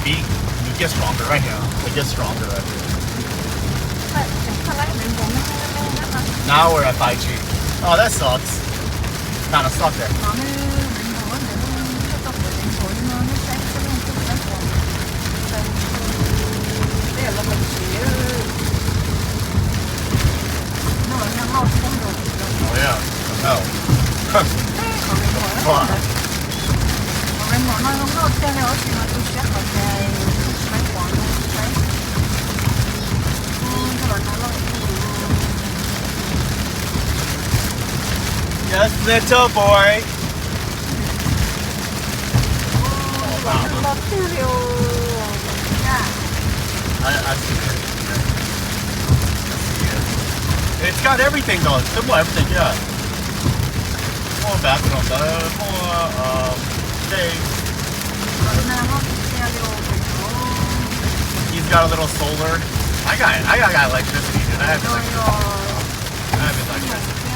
beat, you get stronger. Right here. It gets stronger right here. Now we're at 5G. Oh, that sucks. Kind of stuck there. Oh yeah. Oh. Fuck. Yes, little boy. I see it. It's got everything though. It's simple everything, yeah. More bathroom, more things. He's got a little solar. I got electricity, dude. I have electricity.